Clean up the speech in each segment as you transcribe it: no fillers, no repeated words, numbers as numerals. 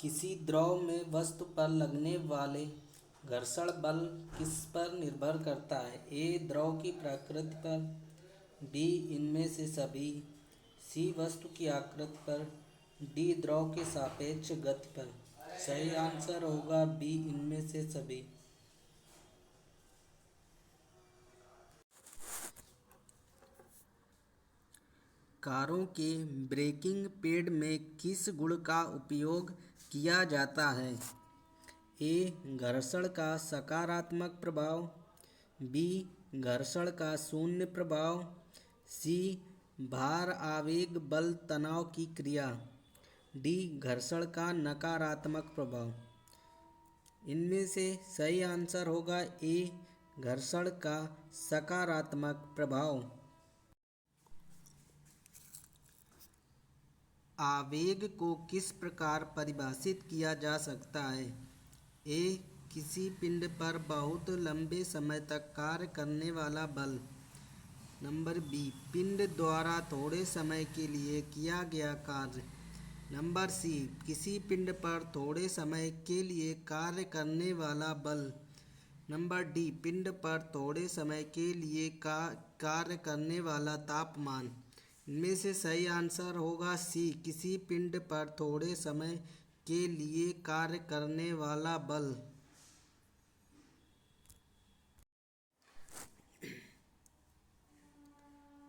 किसी द्रव में वस्तु पर लगने वाले घर्षण बल किस पर निर्भर करता है? ए द्रव की प्रकृति पर, बी इनमें से सभी, सी वस्तु की आकृति पर, डी द्रव के सापेक्ष गति पर। सही आंसर होगा बी इनमें से सभी। कारों के ब्रेकिंग पैड में किस गुण का उपयोग किया जाता है? ए घर्षण का सकारात्मक प्रभाव, बी घर्षण का शून्य प्रभाव, सी भार आवेग बल तनाव की क्रिया, डी घर्षण का नकारात्मक प्रभाव। इनमें से सही आंसर होगा ए घर्षण का सकारात्मक प्रभाव। आवेग को किस प्रकार परिभाषित किया जा सकता है? ए किसी पिंड पर बहुत लंबे समय तक कार्य करने वाला बल, नंबर बी पिंड द्वारा थोड़े समय के लिए किया गया कार्य, नंबर सी किसी पिंड पर थोड़े समय के लिए कार्य करने वाला बल, नंबर डी पिंड पर थोड़े समय के लिए कार्य करने वाला तापमान। इनमें से सही आंसर होगा सी किसी पिंड पर थोड़े समय के लिए कार्य करने वाला बल।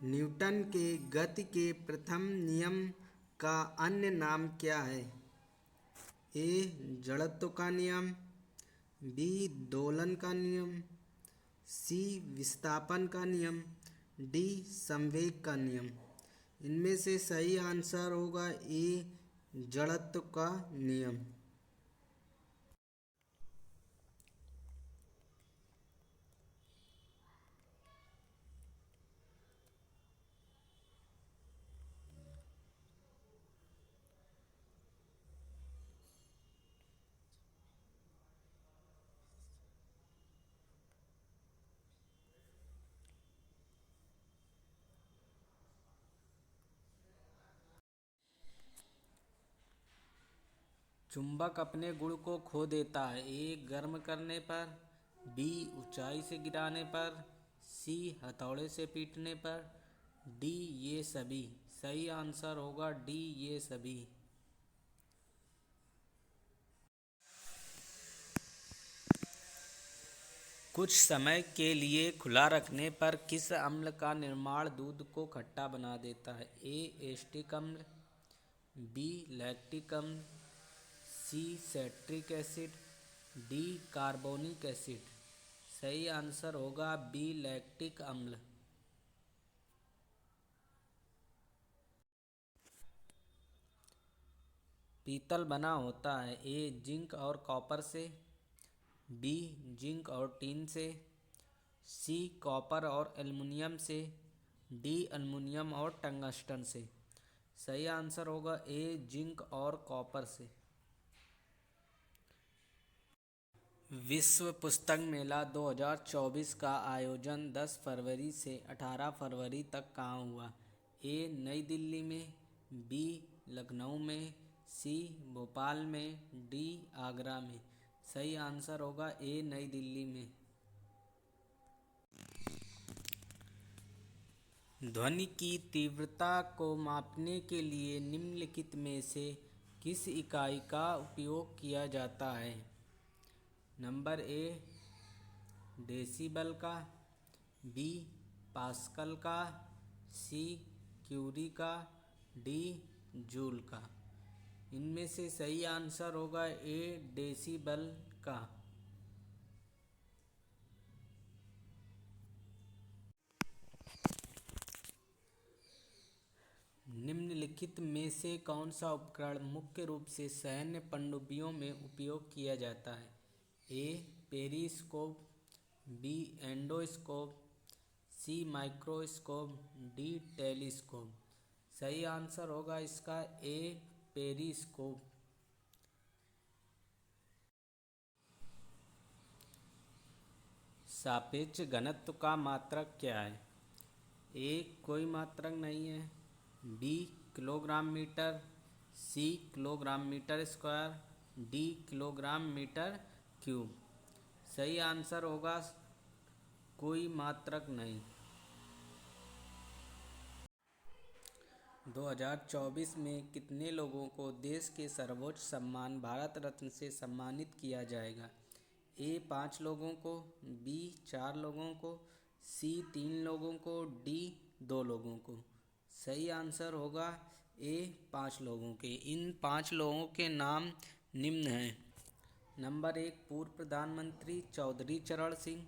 न्यूटन के गति के प्रथम नियम का अन्य नाम क्या है? ए जड़त्व का नियम, बी दोलन का नियम, सी विस्थापन का नियम, डी संवेग का नियम। इनमें से सही आंसर होगा ए जड़त्व का नियम। चुंबक अपने गुण को खो देता है। ए गर्म करने पर, बी ऊंचाई से गिराने पर, सी हथौड़े से पीटने पर, डी ये सभी। सही आंसर होगा डी ये सभी। कुछ समय के लिए खुला रखने पर किस अम्ल का निर्माण दूध को खट्टा बना देता है? ए एसिटिक अम्ल, बी लैक्टिक अम्ल, C citric acid, D carbonic acid. सही आंसर होगा बी लैक्टिक अम्ल। पीतल बना होता है ए जिंक और कॉपर से, बी जिंक और टीन से, सी कॉपर और एल्युमिनियम से, डी एल्युमिनियम और टंगस्टन से। सही आंसर होगा ए जिंक और कॉपर से। विश्व पुस्तक मेला 2024 का आयोजन 10 फरवरी से 18 फरवरी तक कहाँ हुआ? ए नई दिल्ली में, बी लखनऊ में, सी भोपाल में, डी आगरा में। सही आंसर होगा ए नई दिल्ली में। ध्वनि की तीव्रता को मापने के लिए निम्नलिखित में से किस इकाई का उपयोग किया जाता है? नंबर ए डेसिबल का, बी पास्कल का, सी क्यूरी का, डी जूल का। इनमें से सही आंसर होगा ए डेसिबल का। निम्नलिखित में से कौन सा उपकरण मुख्य रूप से सैन्य पनडुब्बियों में उपयोग किया जाता है? ए पेरिस्कोप, बी एंडोस्कोप, सी माइक्रोस्कोप, डी टेलीस्कोप। सही आंसर होगा इसका ए पेरिस्कोप। सापेक्ष घनत्व का मात्रक क्या है? ए कोई मात्रक नहीं है, B kilogram metre, C kilogram metre square, D kilogram metre cube. सही आंसर होगा कोई मात्रक नहीं। 2024 में कितने लोगों को देश के सर्वोच्च सम्मान भारत रत्न से सम्मानित किया जाएगा? ए 5 लोगों को, बी 4 लोगों को, सी 3 लोगों को, डी 2 लोगों को। सही आंसर होगा ए 5 लोगों के। इन 5 लोगों के नाम निम्न हैं। नंबर 1 पूर्व प्रधानमंत्री चौधरी चरण सिंह।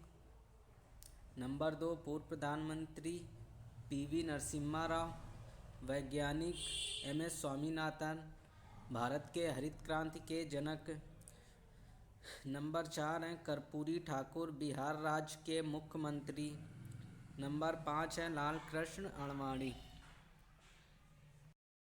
नंबर 2 पूर्व प्रधानमंत्री पीवी नरसिम्हा राव। वैज्ञानिक एमएस स्वामीनाथन, भारत के हरित क्रांति के जनक। नंबर 4 हैं कर्पूरी ठाकुर, बिहार राज्य के मुख्यमंत्री। नंबर 5 है लाल कृष्ण आडवाणी।